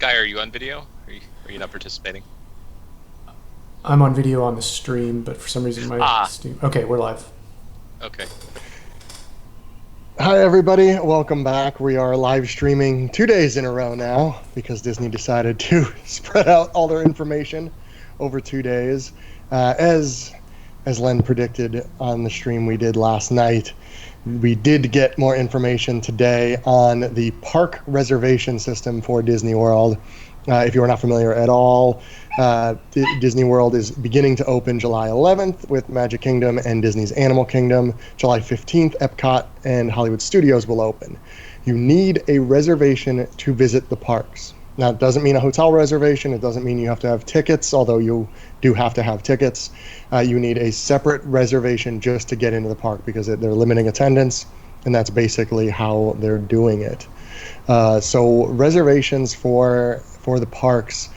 Guy, are you on video? Are you not participating? I'm on video on the stream, but for some reason my Steam. Okay, we're live. Okay. Hi, everybody. Welcome back. We are live streaming 2 days in a row now because Disney decided to spread out all their information over 2 days. As Len predicted on the stream we did last night, we did get more information today on the park reservation system for Disney World. If you are not familiar at all, Disney World is beginning to open July 11th with Magic Kingdom and Disney's Animal Kingdom. July 15th, Epcot and Hollywood Studios will open. You need a reservation to visit the parks. Now, it doesn't mean a hotel reservation. It doesn't mean you have to have tickets, although you do have to have tickets. You need a separate reservation just to get into the park because they're limiting attendance, and that's basically how they're doing it. So reservations for the parks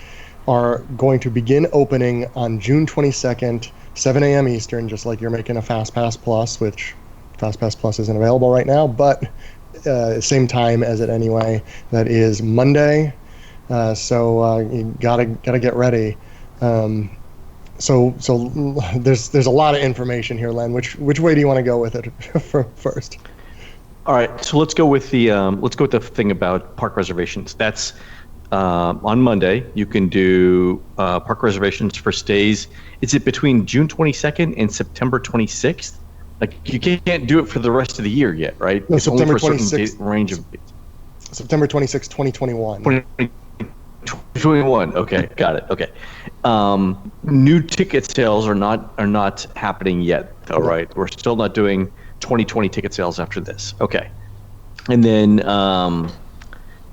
are going to begin opening on June 22nd, 7 a.m. Eastern, just like you're making a FastPass Plus, which FastPass Plus isn't available right now, but same time as it anyway. That is Monday, so you gotta get ready. So there's a lot of information here, Len. Which way do you want to go with it first? All right, so let's go with the thing about park reservations. That's on Monday. You can do park reservations for stays. Is it between June 22nd and September 26th? Like, you can't do it for the rest of the year yet, right? No, it's September only for a 26th. certain range of September 26, 2021. 2021. Okay, got it. Okay. New ticket sales are not happening yet, though, right? We're still not doing 2020 ticket sales after this. Okay. And then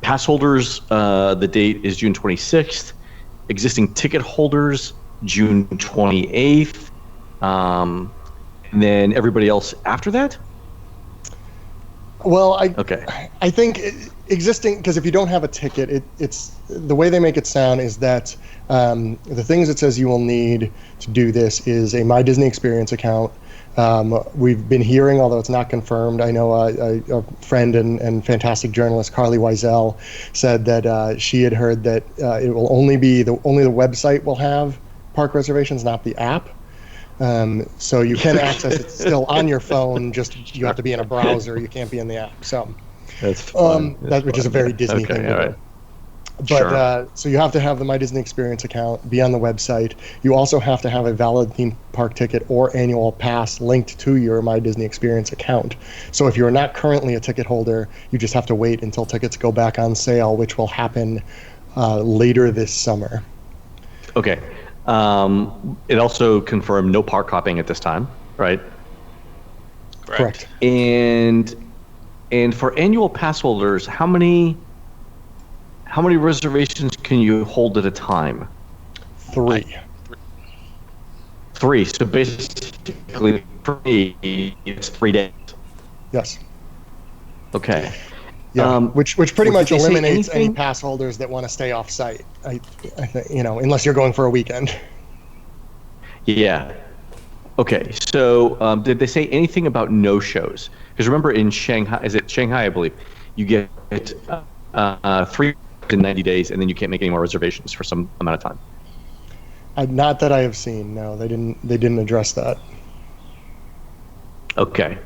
pass holders, the date is June 26th. Existing ticket holders, June 28th. And then everybody else after that? Well, I think existing, because if you don't have a ticket, it's the way they make it sound is that the things it says you will need to do this is a My Disney Experience account. We've been hearing, although it's not confirmed, I know a friend and fantastic journalist, Carly Wiesel, said that she had heard that it will only the website will have park reservations, not the app. So you can access it still on your phone, just you have to be in a browser. You can't be in the app. So that's fun. Which is a very Disney thing to do. But Sure. So you have to have the My Disney Experience account, be on the website. You also have to have a valid theme park ticket or annual pass linked to your My Disney Experience account. So if you're not currently a ticket holder, you just have to wait until tickets go back on sale, which will happen later this summer. Okay. It also confirmed no park hopping at this time, right? Correct. And for annual pass holders, how many reservations can you hold at a time? 3. 3. So basically, for me, it's 3 days. Yes. Okay. Yeah. Which pretty much did they say eliminates any anything? pass holders that want to stay off site. I think, unless you're going for a weekend. Yeah. Okay. So did they say anything about no-shows? Because remember, in Shanghai, I believe, you get 3 in 90 days, and then you can't make any more reservations for some amount of time. Not that I have seen. No, they didn't address that. Okay.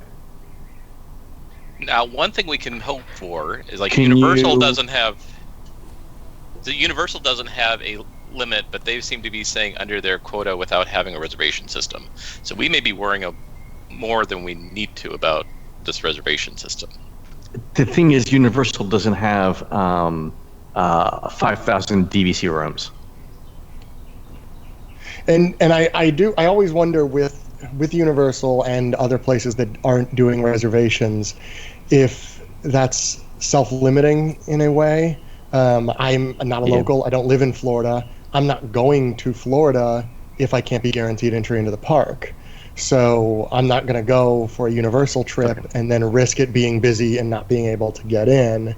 Now, one thing we can hope for is like Can Universal you- doesn't have a limit, but they seem to be saying under their quota without having a reservation system. So we may be worrying more than we need to about this reservation system. The thing is, Universal doesn't have 5,000 DVC rooms. And I always wonder with Universal and other places that aren't doing reservations if that's self-limiting in a way. I'm not a local. I don't live in Florida. I'm not going to Florida if I can't be guaranteed entry into the park. So I'm not going to go for a Universal trip and then risk it being busy and not being able to get in.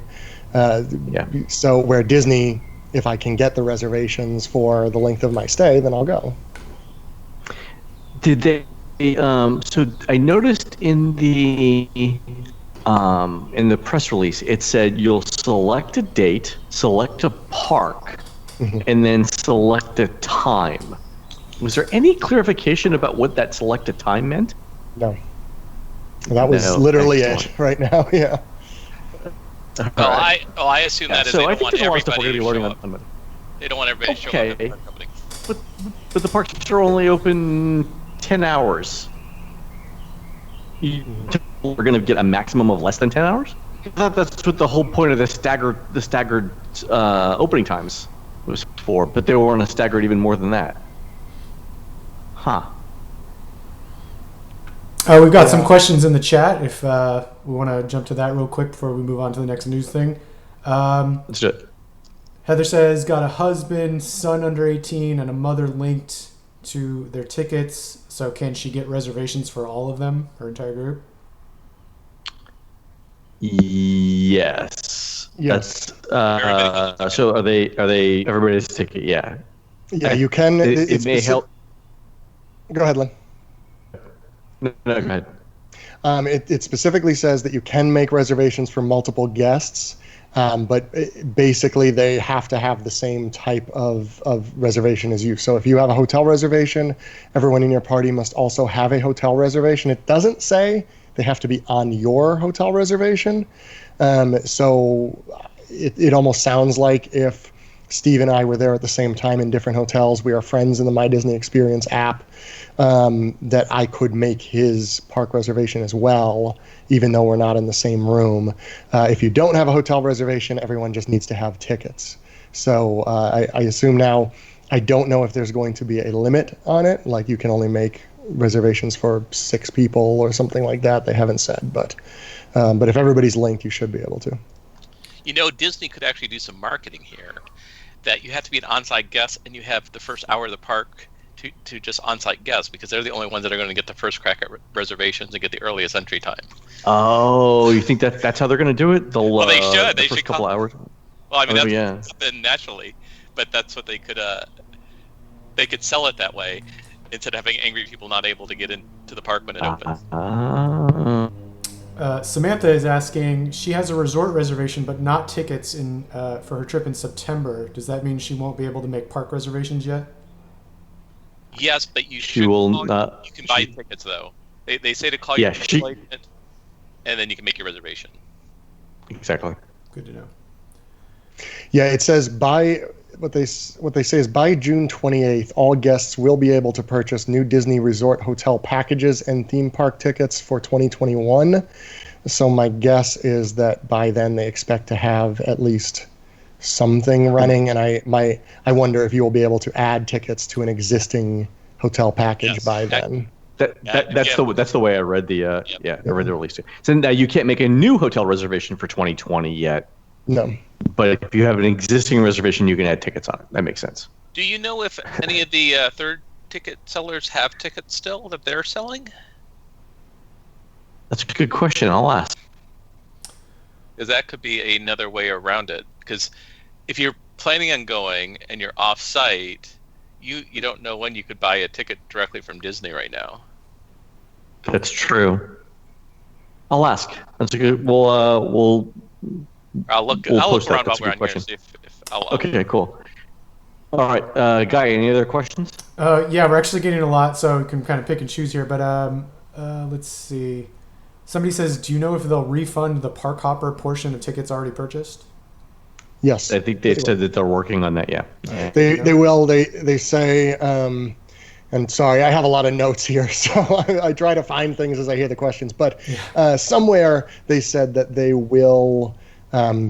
So where Disney, if I can get the reservations for the length of my stay, then I'll go. Did they? So I noticed in the press release, it said you'll select a date, select a park, and then select a time. Was there any clarification about what that select a time meant? No. That was literally it right now. Yeah. I assume that is so they I don't think want there's a lot of stuff everybody we're going to be to learning show on up. Monday. They don't want everybody to show up at the park company. But the parks are only open 10 hours. We're going to get a maximum of less than 10 hours? I thought that's what the whole point of the staggered opening times was for, but they were on a staggered even more than that. Huh. We've got some questions in the chat if we want to jump to that real quick before we move on to the next news thing. Let's do it. Heather says, got a husband, son under 18, and a mother linked to their tickets. So can she get reservations for all of them, her entire group? Yes. So are they everybody's ticket? Yeah. Yeah, you can. It may help. Go ahead, Lynn. No, go ahead. It specifically says that you can make reservations for multiple guests, but basically they have to have the same type of reservation as you. So if you have a hotel reservation, everyone in your party must also have a hotel reservation. It doesn't say they have to be on your hotel reservation. So it almost sounds like if Steve and I were there at the same time in different hotels, we are friends in the My Disney Experience app, that I could make his park reservation as well, even though we're not in the same room. If you don't have a hotel reservation, everyone just needs to have tickets. So I assume now, I don't know if there's going to be a limit on it, like you can only make reservations for 6 people or something like that. They haven't said, but if everybody's linked, you should be able to. You know, Disney could actually do some marketing here, that you have to be an on-site guest and you have the first hour of the park to just on-site guests, because they're the only ones that are going to get the first crack at reservations and get the earliest entry time. Oh, you think that's how they're going to do it? Well, they should. They first should couple hours. Well, I mean, that's happen naturally, but that's what they could sell it that way, instead of having angry people not able to get into the park when it opens. Samantha is asking, she has a resort reservation but not tickets for her trip in September. Does that mean she won't be able to make park reservations yet? Yes, but you can buy tickets though. They say to call you, and then you can make your reservation. Exactly. Good to know. Yeah, it says what they say is by June 28th, all guests will be able to purchase new Disney Resort hotel packages and theme park tickets for 2021. So my guess is that by then they expect to have at least something running, and I wonder if you will be able to add tickets to an existing hotel package by then. That's the way I read the I read the release too. So now you can't make a new hotel reservation for 2020 yet. No. But if you have an existing reservation, you can add tickets on it. That makes sense. Do you know if any of the third ticket sellers have tickets still that they're selling? That's a good question. I'll ask. Because that could be another way around it. Because if you're planning on going and you're off-site, you don't know when you could buy a ticket directly from Disney right now. That's true. I'll ask. That's a good. We'll I'll look around while we're on here and see if Okay, cool. All right, Guy, any other questions? Yeah, we're actually getting a lot, so we can kind of pick and choose here. But let's see. Somebody says, do you know if they'll refund the park hopper portion of tickets already purchased? Yes. I think they said that they're working on that, yeah. They will. They say, and sorry, I have a lot of notes here, so I try to find things as I hear the questions. But somewhere they said that they will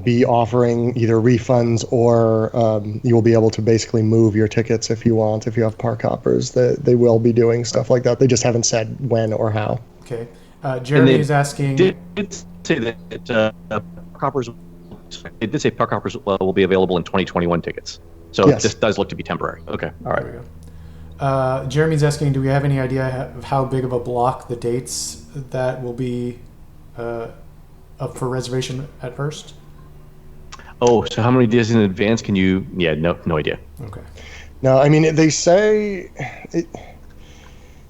be offering either refunds or you will be able to basically move your tickets if you want, if you have park hoppers. They will be doing stuff like that. They just haven't said when or how. Okay. Jeremy is asking... Did say that park hoppers... It did say park hoppers will be available in 2021 tickets. So this does look to be temporary. Okay. All right. There we go. Jeremy's asking, do we have any idea of how big of a block the dates that will be up for reservation at first? Oh, so how many days in advance can you... Yeah, no idea. Okay. No, I mean, they say...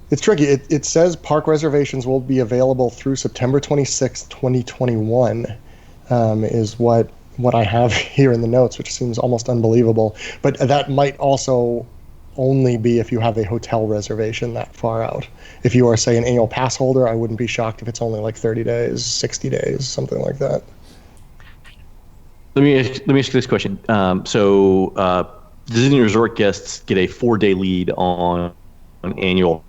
It's tricky. It says park reservations will be available through September 26th, 2021, is what what I have here in the notes, which seems almost unbelievable. But that might also only be if you have a hotel reservation that far out. If you are, say, an annual pass holder, I wouldn't be shocked if it's only like 30 days, 60 days, something like that. Let me ask you this question. Disney Resort guests get a 4-day lead on annual,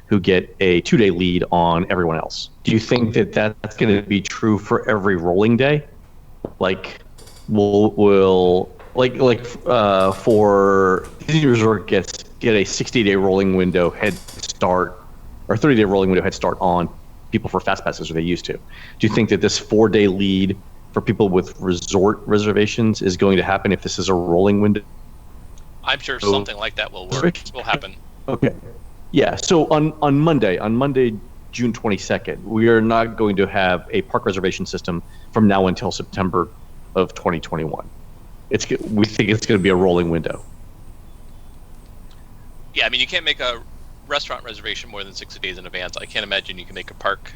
who get a 2-day lead on everyone else. Do you think that that's going to be true for every rolling day? Like, for Disney Resort guests get a 60-day rolling window head start, or 30-day rolling window head start on people for fast passes, or they used to. Do you think that this 4-day lead for people with resort reservations is going to happen if this is a rolling window? I'm sure something like that will happen. Okay. Yeah. So on Monday, June 22nd, we are not going to have a park reservation system from now until September of 2021. We think it's going to be a rolling window. Yeah, I mean, you can't make a restaurant reservation more than 60 days in advance. I can't imagine you can make a park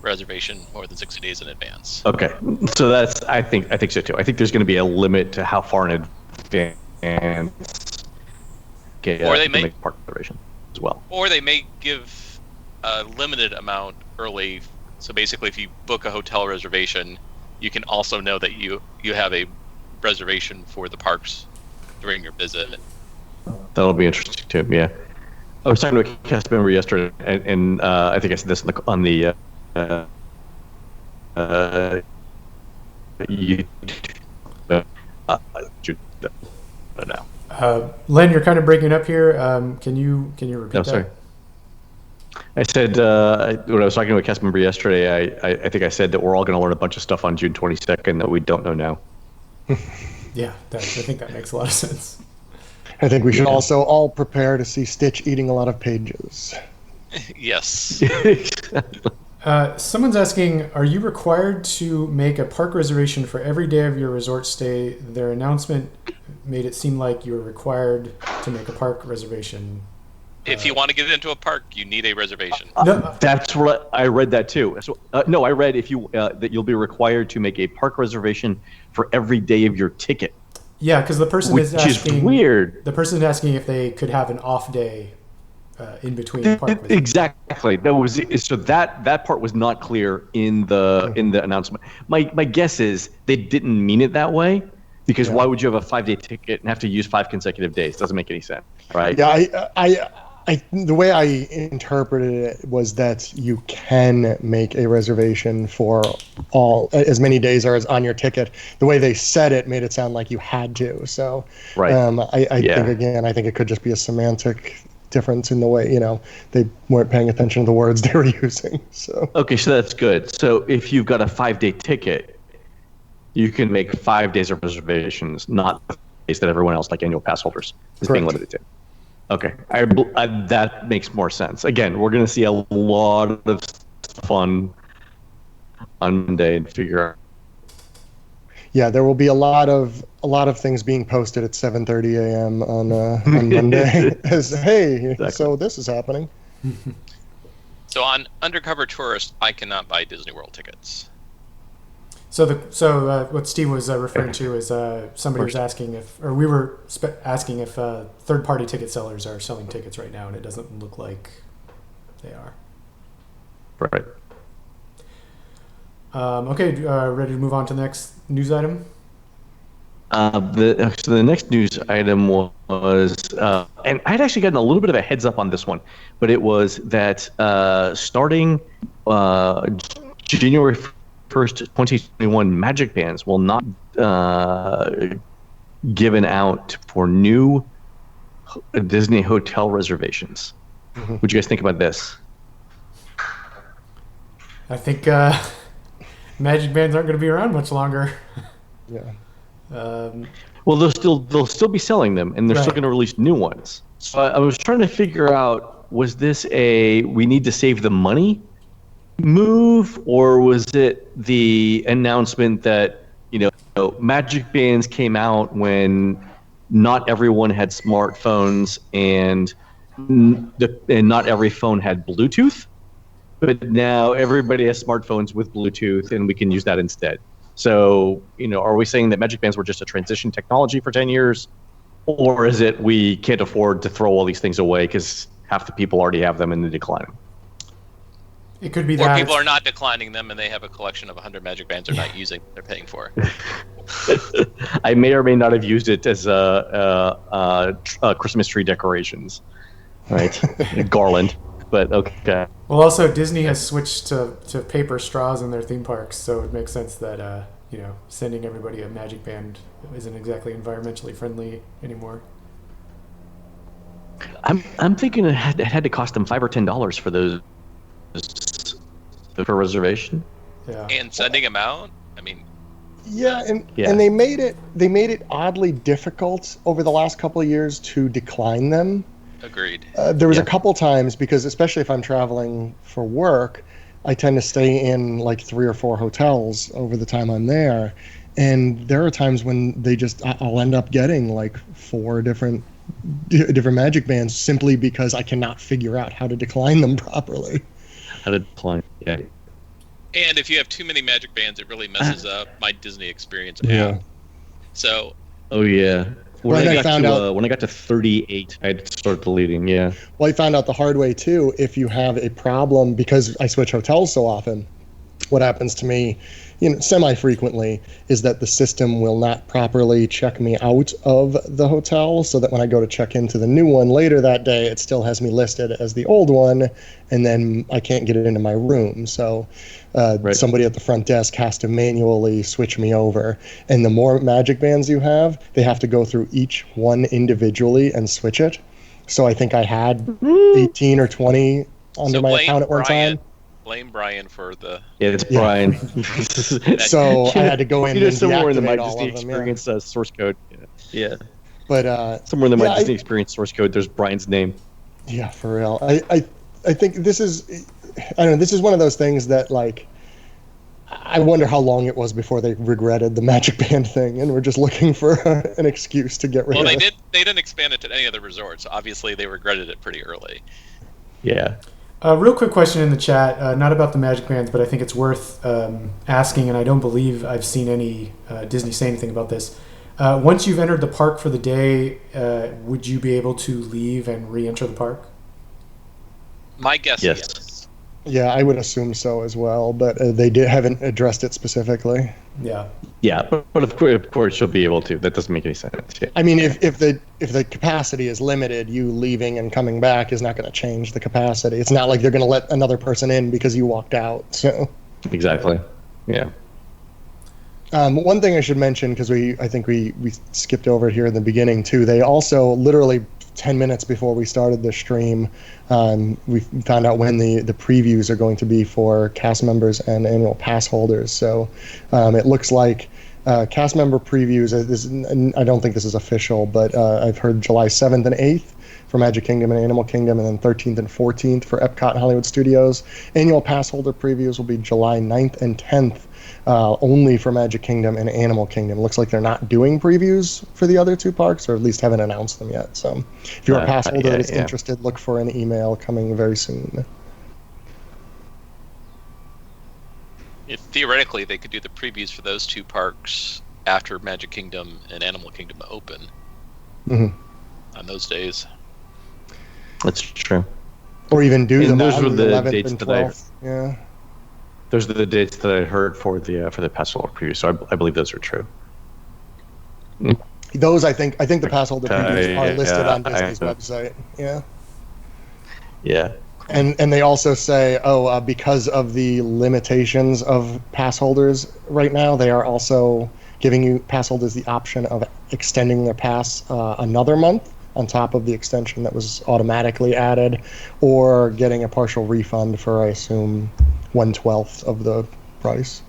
reservation more than 60 days in advance. Okay. So I think so too. I think there's going to be a limit to how far in advance or they may make a park reservation as well. Or they may give a limited amount early. So basically, if you book a hotel reservation, you can also know that you have a reservation for the parks during your visit. That'll be interesting too. Yeah, I was talking to a cast member yesterday, and I think I said this on the now. Len, you're kind of breaking up here. Can you repeat that? Sorry. I said when I was talking to a cast member yesterday, I think I said that we're all going to learn a bunch of stuff on June 22nd that we don't know now. Yeah, I think that makes a lot of sense. I think we should also all prepare to see Stitch eating a lot of pages. Yes. Someone's asking, are you required to make a park reservation for every day of your resort stay? Their announcement made it seem like you were required to make a park reservation. If you want to get into a park, you need a reservation. That's what I read that too. So, no, I read that you'll be required to make a park reservation for every day of your ticket. Yeah, because the person is asking. Which is weird. The person is asking if they could have an off day in between park visits. Exactly. That part was not clear in the announcement. My guess is they didn't mean it that way, because why would you have a 5-day ticket and have to use 5 consecutive days? Doesn't make any sense, right? Yeah, I the way I interpreted it was that you can make a reservation for as many days as on your ticket. The way they said it made it sound like you had to. So, right. I think it could just be a semantic difference in the way, they weren't paying attention to the words they were using. So okay, so that's good. So if you've got a 5-day ticket, you can make 5 days of reservations, not the days that everyone else, like annual pass holders, is being limited to. Okay, that makes more sense. Again, we're going to see a lot of fun on Monday and figure out. Yeah, there will be a lot of things being posted at 7:30 a.m. on Monday. As exactly. So this is happening. So on Undercover Tourist, I cannot buy Disney World tickets. So what Steve was referring to is somebody was asking we were asking if third-party ticket sellers are selling tickets right now, and it doesn't look like they are. Right. Okay, ready to move on to the next news item? The next news item was, and I'd actually gotten a little bit of a heads up on this one, but it was that starting January 1st, 2021, Magic Bands will not given out for new Disney hotel reservations. Mm-hmm. What do you guys think about this? I think Magic Bands aren't going to be around much longer. Yeah. Well, they'll still be selling them, and they're still going to release new ones. So I was trying to figure out, was this a we need to save the money move, or was it the announcement that Magic Bands came out when not everyone had smartphones and not every phone had Bluetooth, but now everybody has smartphones with Bluetooth and we can use that instead? So, are we saying that Magic Bands were just a transition technology for 10 years? Or is it we can't afford to throw all these things away because half the people already have them and they decline them? It could be Or that people are not declining them and they have a collection of 100 Magic Bands they're not using, they're paying for. I may or may not have used it as Christmas tree decorations, right? Garland, but okay. Well, also Disney has switched to paper straws in their theme parks, so it makes sense that sending everybody a Magic Band isn't exactly environmentally friendly anymore. I'm thinking it had to cost them $5 or $10 for those for reservation. Yeah. And sending them out, I mean, Yeah, and they made it oddly difficult over the last couple of years to decline them. agreed. There was a couple times, because especially if I'm traveling for work, I tend to stay in like 3 or 4 hotels over the time I'm there, and there are times when I'll end up getting like 4 different Magic Bands simply because I cannot figure out how to decline them properly. How to decline? Yeah. And if you have too many Magic Bands, it really messes up my Disney experience app. Yeah. So. Oh yeah. When Right, I got to 38, I had to start deleting. Yeah. Well, I found out the hard way too. If you have a problem, because I switch hotels so often, what happens to me, semi-frequently, is that the system will not properly check me out of the hotel, so that when I go to check into the new one later that day, it still has me listed as the old one, and then I can't get it into my room. So somebody at the front desk has to manually switch me over. And the more Magic Bands you have, they have to go through each one individually and switch it. So I think I had 18 or 20 under my account at one time. Blame Brian for the. Yeah, it's Brian. So I had to go in and somewhere in the My deactivate all Disney of them. Experience source code. Yeah. But somewhere in the My Disney Experience source code, there's Brian's name. Yeah, for real. I think this is, I don't know. This is one of those things that, like, I wonder how long it was before they regretted the Magic Band thing and were just looking for an excuse to get rid of it. They didn't expand it to any other resorts. So obviously, they regretted it pretty early. Yeah. Real quick question in the chat, not about the Magic Bands, but I think it's worth asking, and I don't believe I've seen any Disney say anything about this. Once you've entered the park for the day, would you be able to leave and re-enter the park? My guess is yes. Yeah, I would assume so as well, but they haven't addressed it specifically. Yeah. Yeah, but of course you'll be able to. That doesn't make any sense. Yeah. I mean, if the capacity is limited, you leaving and coming back is not going to change the capacity. It's not like they're going to let another person in because you walked out. So. Exactly. Yeah. One thing I should mention, because I think we skipped over it here in the beginning too. They also literally 10 minutes before we started the stream, we found out when the previews are going to be for cast members and annual pass holders. So it looks like cast member previews, I don't think this is official, but I've heard July 7th and 8th for Magic Kingdom and Animal Kingdom, and then 13th and 14th for Epcot and Hollywood Studios. Annual pass holder previews will be July 9th and 10th. Only for Magic Kingdom and Animal Kingdom. Looks like they're not doing previews for the other 2 parks, or at least haven't announced them yet. So if you're a pass holder that is interested, look for an email coming very soon. Theoretically, they could do the previews for those 2 parks after Magic Kingdom and Animal Kingdom open on those days. That's true. Or even do them those on were the the 11th dates and that 12th. Yeah. Those are the dates that I heard for the pass holder preview, so I believe those are true. Those I think the pass holder previews are listed on Disney's website. Yeah. Yeah. And they also say, because of the limitations of pass holders right now, they are also giving you pass holders the option of extending their pass another month on top of the extension that was automatically added, or getting a partial refund for, I assume, 1/12 of the price.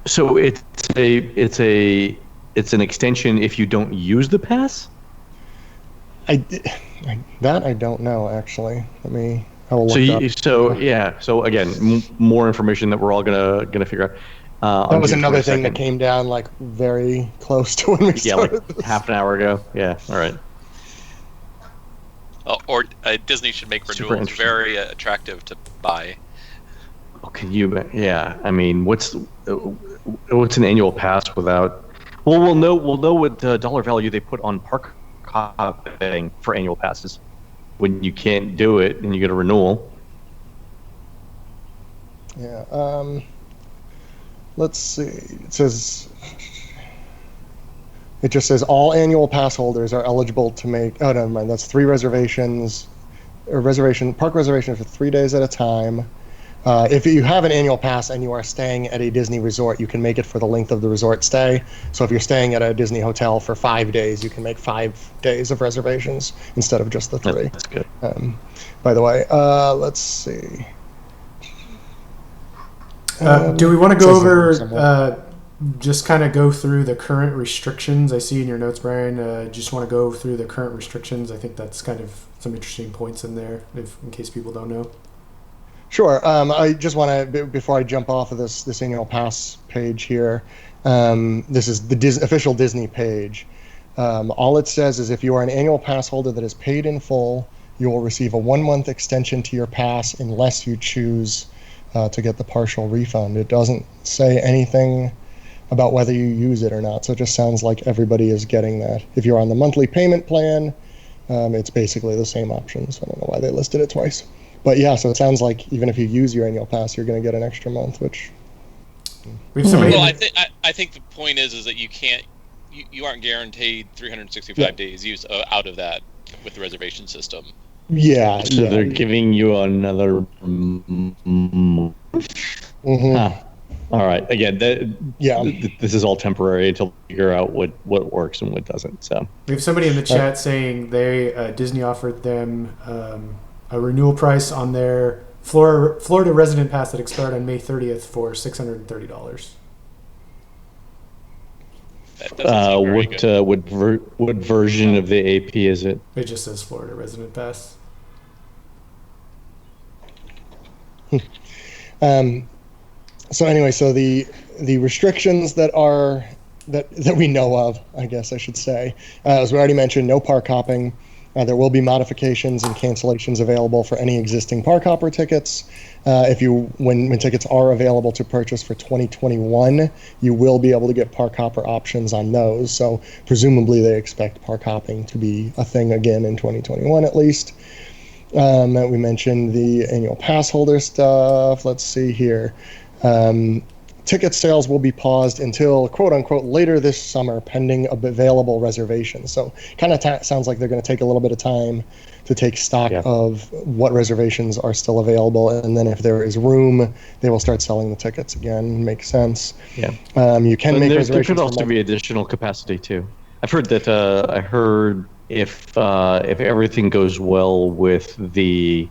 So it's an extension if you don't use the pass? I don't know, actually. I will look up. So again, more information that we're all gonna figure out. That was another thing that came down like very close to when we started. Like half an hour ago. Yeah. All right. Or Disney should make renewals very attractive to buy. Can you? Yeah, I mean, what's an annual pass without? Well, we'll know what dollar value they put on park hopping for annual passes when you can't do it and you get a renewal. Yeah. Let's see. It just says all annual pass holders are eligible to make. Oh, never mind. That's 3 reservations, or park reservations for 3 days at a time. If you have an annual pass and you are staying at a Disney resort, you can make it for the length of the resort stay. So if you're staying at a Disney hotel for 5 days, you can make 5 days of reservations instead of just the 3. That's good. By the way, let's see. Do we want to go over, just kind of go through the current restrictions? I see in your notes, Brian, just want to go through the current restrictions. I think that's kind of some interesting points in there, in case people don't know. Sure. I just want to, before I jump off of this annual pass page here, this is the official Disney page. All it says is if you are an annual pass holder that is paid in full, you will receive a 1-month extension to your pass unless you choose to get the partial refund. It doesn't say anything about whether you use it or not, so it just sounds like everybody is getting that. If you're on the monthly payment plan, it's basically the same options. I don't know why they listed it twice. But yeah, so it sounds like even if you use your annual pass, you're going to get an extra month, which... Well, I think the point is that you aren't guaranteed 365 days use out of that with the reservation system. Yeah. So they're giving you another... All right. Again, this is all temporary until we figure out what works and what doesn't. So we have somebody in the chat saying Disney offered them a renewal price on their Florida resident pass that expired on May 30th for $630. What version of the AP is it? It just says Florida resident pass. So anyway, so the restrictions that we know of, I guess I should say, as we already mentioned, no park hopping. There will be modifications and cancellations available for any existing park hopper tickets. When tickets are available to purchase for 2021, you will be able to get park hopper options on those. So presumably they expect park hopping to be a thing again in 2021 at least. We mentioned the annual pass holder stuff. Let's see here. Ticket sales will be paused until, quote unquote, later this summer, pending available reservations. So kind of sounds like they're going to take a little bit of time to take stock of what reservations are still available. And then if there is room, they will start selling the tickets again. Makes sense. Yeah. You can make reservations. There could also be additional capacity too. I've heard that, if everything goes well with the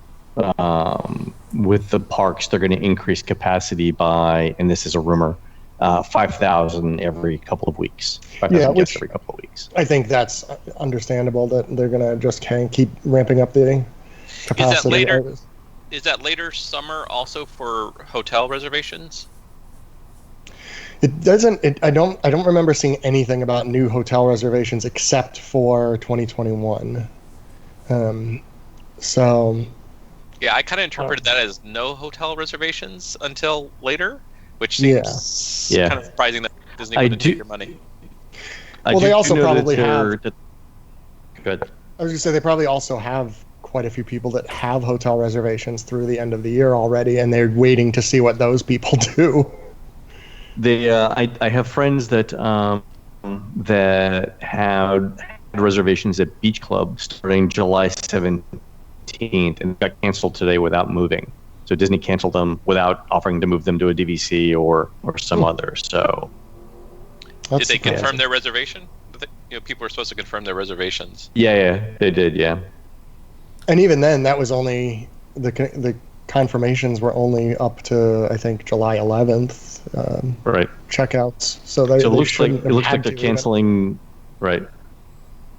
parks, they're going to increase capacity by, and this is a rumor, 5,000 every couple of weeks. 5,000 guests every couple of weeks. I think that's understandable that they're going to just keep ramping up the capacity. Is that later summer also for hotel reservations? It doesn't. I don't remember seeing anything about new hotel reservations except for 2021. So. Yeah, I kind of interpreted that as no hotel reservations until later, which seems kind of surprising that Disney wouldn't take your money. Well, they also probably have. Good. I was going to say they probably also have quite a few people that have hotel reservations through the end of the year already, and they're waiting to see what those people do. I have friends that had reservations at Beach Club starting July 17th and got canceled today without moving. So Disney canceled them without offering to move them to a DVC or some other. So did they confirm their reservation? People were supposed to confirm their reservations. Yeah, they did. Yeah. And even then, that was only the confirmations were only up to, I think, July 11th. Right. Checkouts. So it looks like they're canceling. Right.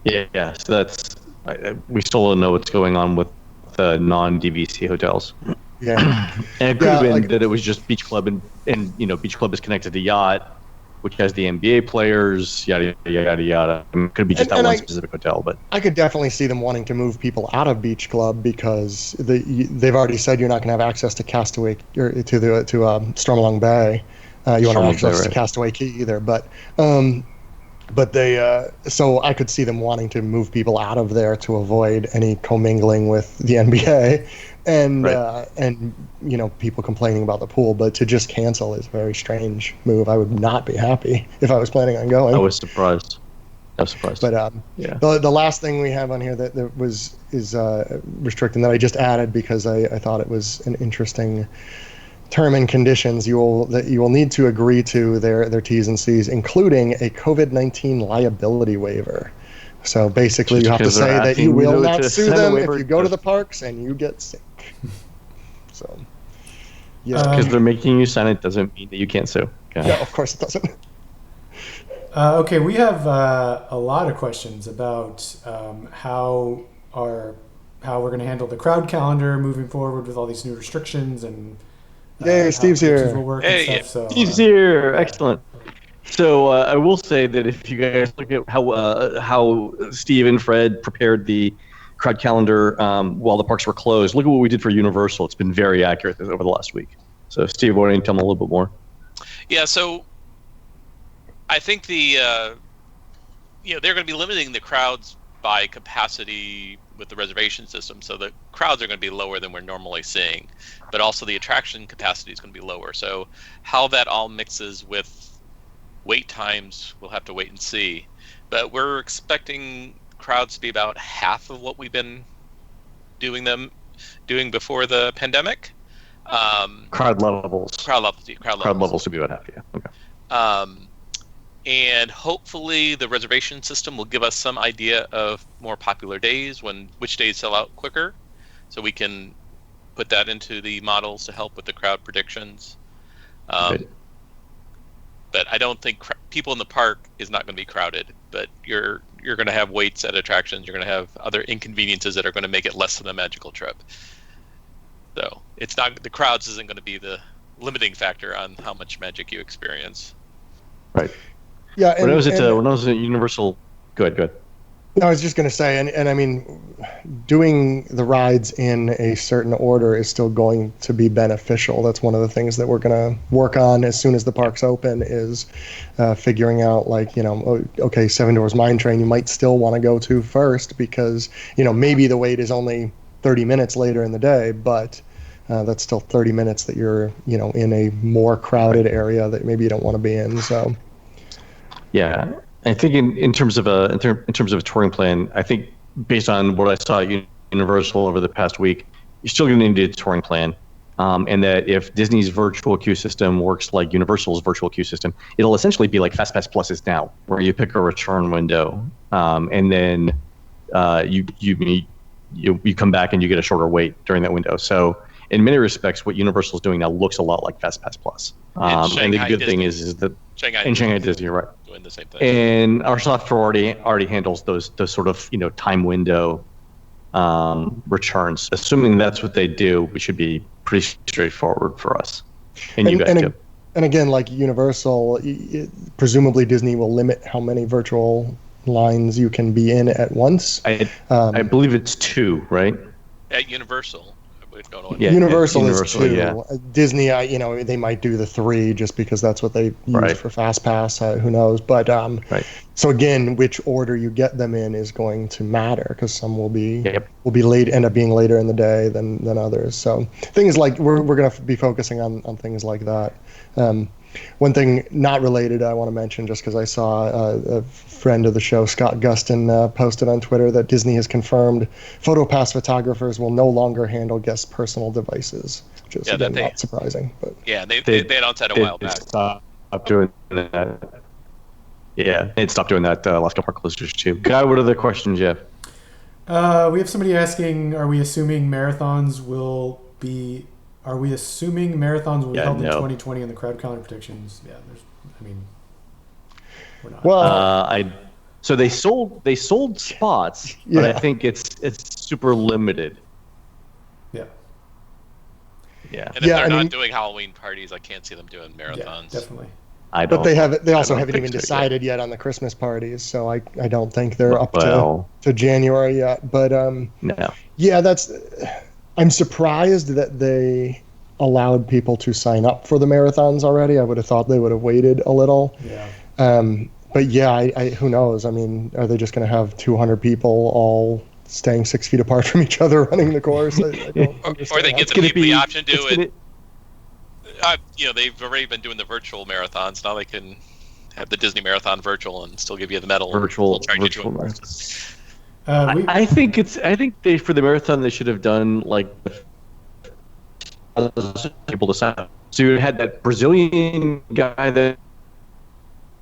Yeah. So that's we still don't know what's going on with the non-DVC hotels. Yeah. And it could have been that it was just Beach Club and Beach Club is connected to Yacht, which has the NBA players, yada yada yada. I mean, it could be just that one specific hotel, but I could definitely see them wanting to move people out of Beach Club because they've already said you're not going to have access to Castaway or to Stormalong Bay. You won't have access to Castaway Key either, but they so I could see them wanting to move people out of there to avoid any commingling with the NBA and people complaining about the pool. But to just cancel is a very strange move. I would not be happy if I was planning on going. I was surprised. But the last thing we have on here that is restricting that I just added because I thought it was an interesting term and conditions you will need to agree to their T's and C's, including a COVID-19 liability waiver. So basically, you have to say that you will not sue them if you go to the parks and you get sick. So, yeah, because they're making you sign it doesn't mean that you can't sue. Okay. No, of course it doesn't. Okay, we have a lot of questions about how we're going to handle the crowd calendar moving forward with all these new restrictions and. Yay, Steve's here. Steve's here. Excellent. So I will say that if you guys look at how Steve and Fred prepared the crowd calendar while the parks were closed, look at what we did for Universal. It's been very accurate over the last week. So Steve, why don't you tell them a little bit more? Yeah, so I think they're going to be limiting the crowds by capacity with the reservation system, so the crowds are going to be lower than we're normally seeing, but also the attraction capacity is going to be lower. So how that all mixes with wait times, we'll have to wait and see. But we're expecting crowds to be about half of what we've been doing before the pandemic. Crowd levels. Crowd levels to be about half, yeah. Okay. And hopefully the reservation system will give us some idea of more popular days, which days sell out quicker, so we can put that into the models to help with the crowd predictions. But I don't think people in the park is not going to be crowded, but you're going to have waits at attractions. You're going to have other inconveniences that are going to make it less than a magical trip. So the crowds isn't going to be the limiting factor on how much magic you experience. Right. Yeah, when I was at Universal, good. No, I was just going to say, and I mean, doing the rides in a certain order is still going to be beneficial. That's one of the things that we're going to work on as soon as the parks open is figuring out, okay, Seven Dwarfs Mine Train, you might still want to go to first because, maybe the wait is only 30 minutes later in the day, but that's still 30 minutes that you're, in a more crowded area that maybe you don't want to be in, so... Yeah, I think in terms of a touring plan, I think based on what I saw at Universal over the past week, you're still going to need a touring plan, and that if Disney's virtual queue system works like Universal's virtual queue system, it'll essentially be like FastPass Plus is now, where you pick a return window, and then you come back and you get a shorter wait during that window. So in many respects, what Universal is doing now looks a lot like FastPass Plus. And the good thing is that Shanghai Disney, you're right, doing the same thing. And our software already handles those sort of time window returns. Assuming that's what they do, we should be pretty straightforward for us. And you guys too. And again, like Universal, presumably Disney will limit how many virtual lines you can be in at once. I believe it's 2, right? At Universal. Yeah, Universal is 2. Yeah. Disney, they might do the 3 just because that's what they use for FastPass. Who knows? But so again, which order you get them in is going to matter because some will be late, end up being later in the day than others. So things like we're going to be focusing on things like that. One thing not related I want to mention, just because I saw a friend of the show, Scott Gustin, posted on Twitter that Disney has confirmed PhotoPass photographers will no longer handle guests' personal devices, which is not surprising. But they announced that a while back. Stopped doing that. Yeah, it stopped doing that last couple of closures too. Guy, what other questions you have? We have somebody asking, are we assuming marathons will be held in 2020 in the crowd calendar predictions? Yeah, we're not. Well, so they sold spots, but I think it's super limited. Yeah. Yeah. And if they're not doing Halloween parties, I can't see them doing marathons. Yeah, definitely. I don't. But they also I don't haven't think even so yet. decided yet on the Christmas parties, so I don't think they're up Well, to January yet. But no. yeah, I'm surprised that they allowed people to sign up for the marathons already. I would have thought they would have waited a little. Yeah. But yeah, who knows? I mean, are they just going to have 200 people all staying 6 feet apart from each other running the course? I don't Or understand. they give It's the gonna people the be- option to do it's it. They've already been doing the virtual marathons. Now they can have the Disney Marathon virtual and still give you the medal. and Virtual- they'll charge you virtual 200 marathon. bucks. I think they for the marathon they should have done like people to sign up. So you had that Brazilian guy that.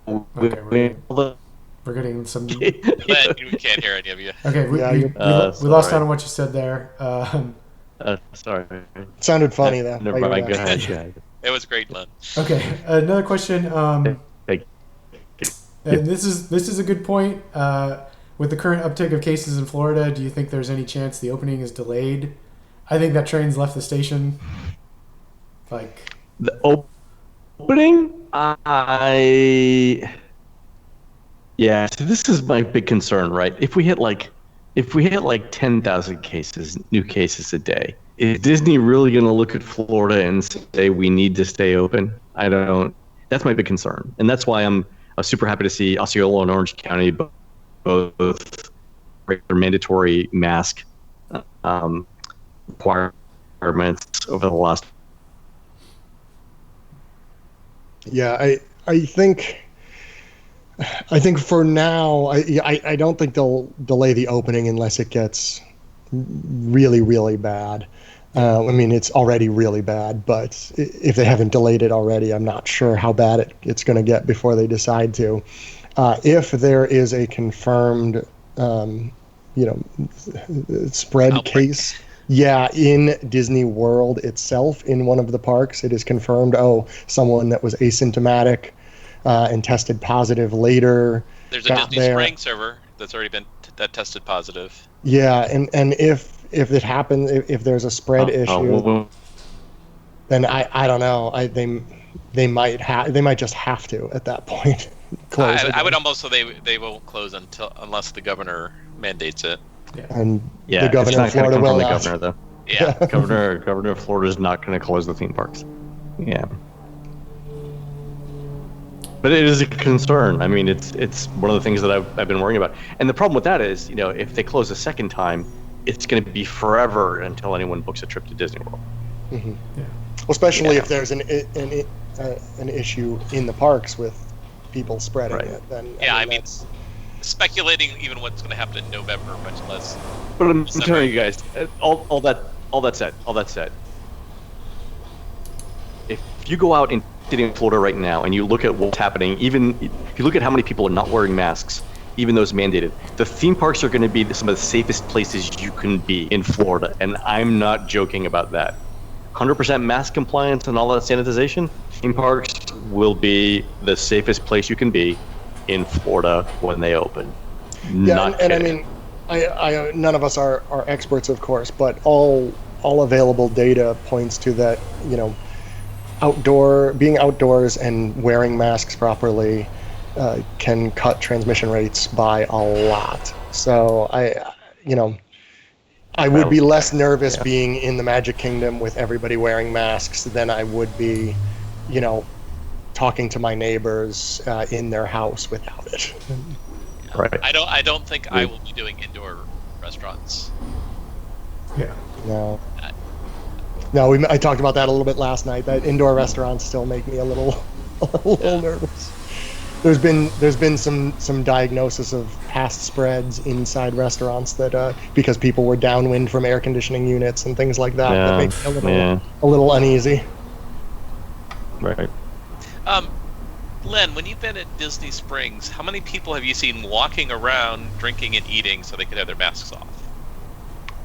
Okay, we're getting some. Glenn, we can't hear any of you. Okay, we lost sorry. out on what you said there. Sorry. It sounded funny though. Never while you mind. were Go asking. ahead. It was great, Glenn. Okay, another question. Thank And this is a good point. With the current uptick of cases in Florida, do you think there's any chance the opening is delayed? I think that train's left the station. Like, The opening, yeah. So this is my big concern, right? If we hit like 10,000 new cases a day, is Disney really going to look at Florida and say we need to stay open? I don't. That's my big concern, and that's why I'm super happy to see Osceola and Orange County both regular mandatory mask requirements over the last. Yeah, I think for now, I don't think they'll delay the opening unless it gets really, really bad. I mean, it's already really bad, but if they haven't delayed it already, I'm not sure how bad it's going to get before they decide to. If there is a confirmed, spread Outbreak. case, yeah, in Disney World itself, in one of the parks, it is confirmed. Oh, someone that was asymptomatic and tested positive later. There's a got Disney there. Springs server that's already been that tested positive. Yeah, and if it happens, if there's a spread issue, then I don't know. They might just have to at that point close. I would almost say they won't close unless the governor mandates it. And Yeah, the governor of it's not Florida going will to come not. from the governor, though. Yeah. Governor of Florida is not going to close the theme parks. Yeah. But it is a concern. I mean, it's one of the things that I've been worrying about. And the problem with that is, if they close a second time, it's going to be forever until anyone books a trip to Disney World. Mm-hmm. Yeah. Especially Yeah. if there's an issue in the parks with people spreading Right. it. Then Yeah, I mean, that's- speculating even what's going to happen in November, much less. But I'm December. telling you guys, all that said, if you go out in Florida right now and you look at what's happening, even if you look at how many people are not wearing masks, even those mandated, the theme parks are going to be some of the safest places you can be in Florida, and I'm not joking about that. 100% mask compliance and all that sanitization, theme parks will be the safest place you can be in Florida when they open. yeah, Not and I kidding. mean, I none of us are experts, of course, but all available data points to that. Being outdoors and wearing masks properly can cut transmission rates by a lot. So I would be less nervous being in the Magic Kingdom with everybody wearing masks than I would be, talking to my neighbors in their house without it. Right. I don't think I will be doing indoor restaurants. Yeah. No. I talked about that a little bit last night. That indoor restaurants still make me a little nervous. There's been some diagnosis of past spreads inside restaurants that because people were downwind from air conditioning units and things like that. That makes me a little uneasy. Right. Len, when you've been at Disney Springs, how many people have you seen walking around, drinking and eating so they could have their masks off?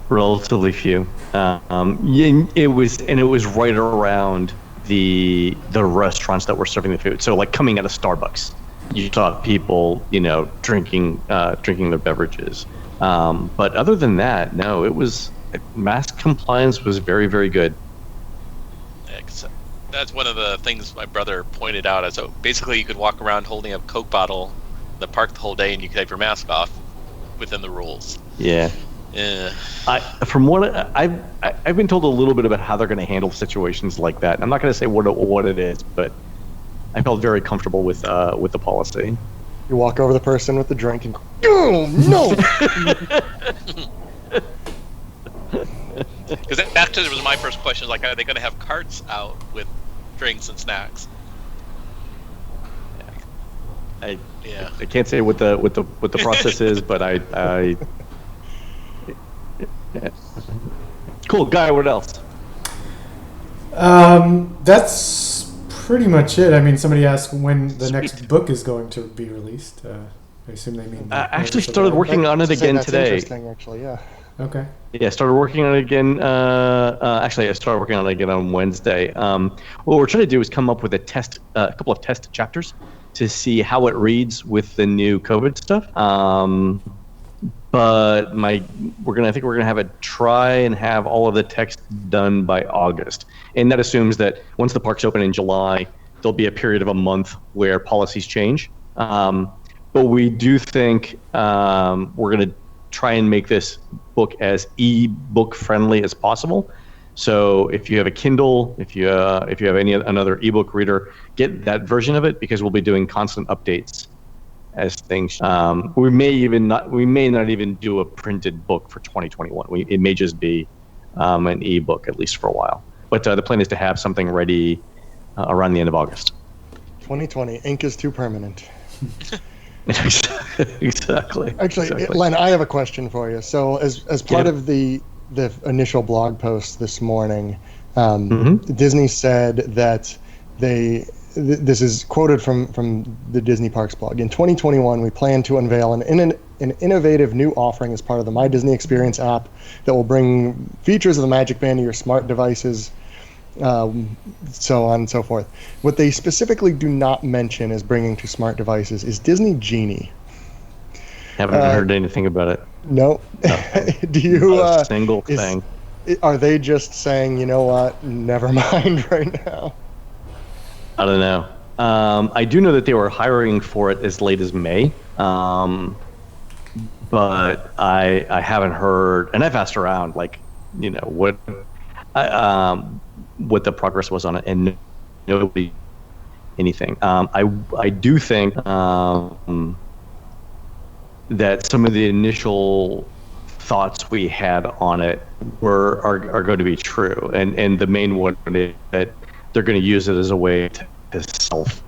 Relatively few. It was right around the restaurants that were serving the food. So like coming out of Starbucks, you saw people, drinking their beverages. But other than that, no, mask compliance was very, very good. That's one of the things my brother pointed out. So basically, you could walk around holding a Coke bottle in the park the whole day, and you could have your mask off within the rules. Yeah. Yeah. From what I've been told a little bit about how they're going to handle situations like that. I'm not going to say what it is, but I felt very comfortable with the policy. You walk over the person with the drink and go, oh, no! Because that actually was my first question. Like, are they going to have carts out with drinks and snacks? I Yeah. I can't say what the process is, but I yeah. Cool, Guy. What else? That's pretty much it. I mean, somebody asked when the next book is going to be released. I assume they mean. I actually started working on it again That's today. interesting, actually, yeah. Okay. Yeah, I started working on it again. Actually, I started working on it again on Wednesday. What we're trying to do is come up with a couple of test chapters to see how it reads with the new COVID stuff. But I think we're gonna have it try and have all of the text done by August, and that assumes that once the park's open in July, there'll be a period of a month where policies change. But we do think we're gonna try and make this book as e-book friendly as possible. So if you have a Kindle, if you have another ebook reader, get that version of it, because we'll be doing constant updates as things. We may not even do a printed book for 2021. It may just be an ebook, at least for a while. But the plan is to have something ready around the end of August. 2020, ink is too permanent. Exactly. Actually, exactly. Len, I have a question for you. So as part Yeah. of the initial blog post this morning, Mhm. Disney said that this is quoted from the Disney Parks blog. In 2021, we plan to unveil an innovative new offering as part of the My Disney Experience app that will bring features of the Magic Band to your smart devices, so on and so forth. What they specifically do not mention as bringing to smart devices is Disney Genie. Haven't heard anything about it. No. Do you? Not a single thing. Are they just saying, you know what, never mind right now? I don't know. I do know that they were hiring for it as late as May, but I haven't heard, and I've asked around, like, what the progress was on it, and nobody anything. I do think that some of the initial thoughts we had on it are going to be true, and the main one is that they're going to use it as a way to self,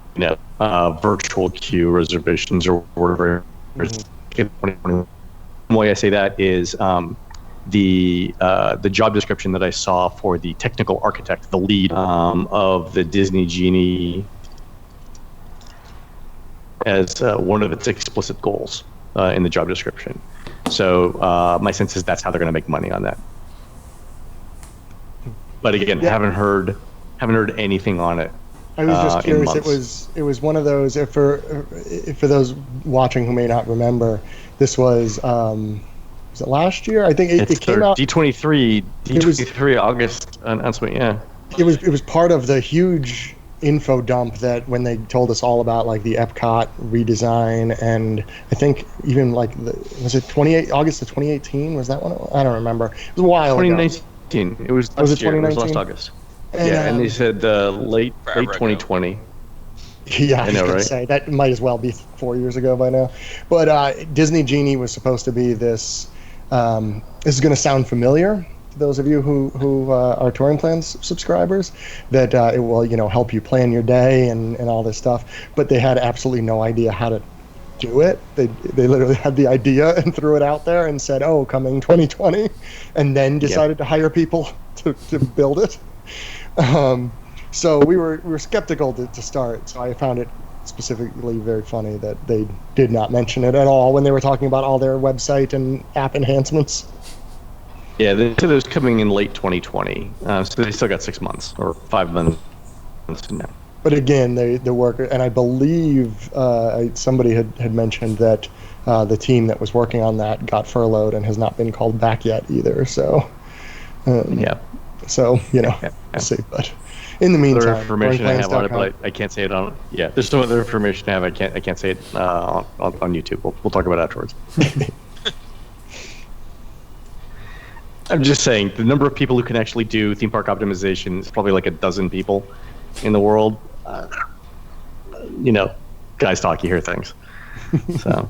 virtual queue reservations or whatever. The way I say that is the job description that I saw for the technical architect, the lead of the Disney Genie, as one of its explicit goals in the job description. So my sense is that's how they're going to make money on that. But again, haven't heard anything on it. I was just curious. It was one of those. If for those watching who may not remember, this was it last year? I think it came out. D23 August announcement. Yeah. It was part of the huge info dump that when they told us all about like the Epcot redesign, and I think even like was it August of 2018? Was that one? I don't remember. It was a while ago. 2019. It was last year. It was last August. And they said late 2020. Yeah, I was going to say that might as well be 4 years ago by now. But Disney Genie was supposed to be this. This is going to sound familiar to those of you who are TouringPlans subscribers. That it will help you plan your day and all this stuff. But they had absolutely no idea how to do it. They literally had the idea and threw it out there and said, "Oh, coming 2020," and then decided to hire people to build it. So we were skeptical to start. So I found it specifically very funny that they did not mention it at all when they were talking about all their website and app enhancements. Yeah, they said it was coming in late 2020. So they still got 6 months or 5 months now. But again, the worker, and I believe somebody had mentioned that the team that was working on that got furloughed and has not been called back yet either. So yeah. So, we'll see. But in the meantime, Other information I have on it, touringplans.com. but I can't say it on. Yeah, there's some other information I have. I can't say it on YouTube. We'll talk about it afterwards. I'm just saying the number of people who can actually do theme park optimization is probably like a dozen people in the world. Guys talk, you hear things. So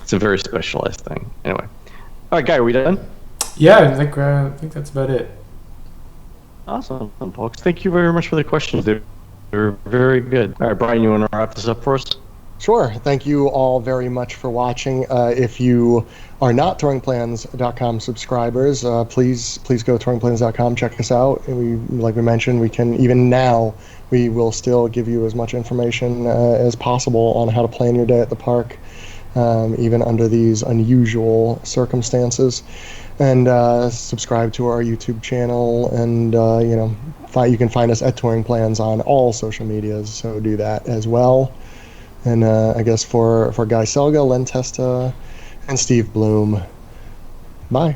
it's a very specialized thing. Anyway, all right, Guy, are we done? Yeah, I think that's about it. Awesome, folks. Thank you very much for the questions. They're very good. All right, Brian, you want to wrap this up for us? Sure. Thank you all very much for watching. If you are not TouringPlans.com subscribers, please go to TouringPlans.com. Check us out. Like we mentioned, we will still give you as much information as possible on how to plan your day at the park, even under these unusual circumstances. And subscribe to our YouTube channel, and you can find us at TouringPlans on all social medias. So do that as well. And I guess for Guy Selga, Len Testa, and Steve Bloom, bye.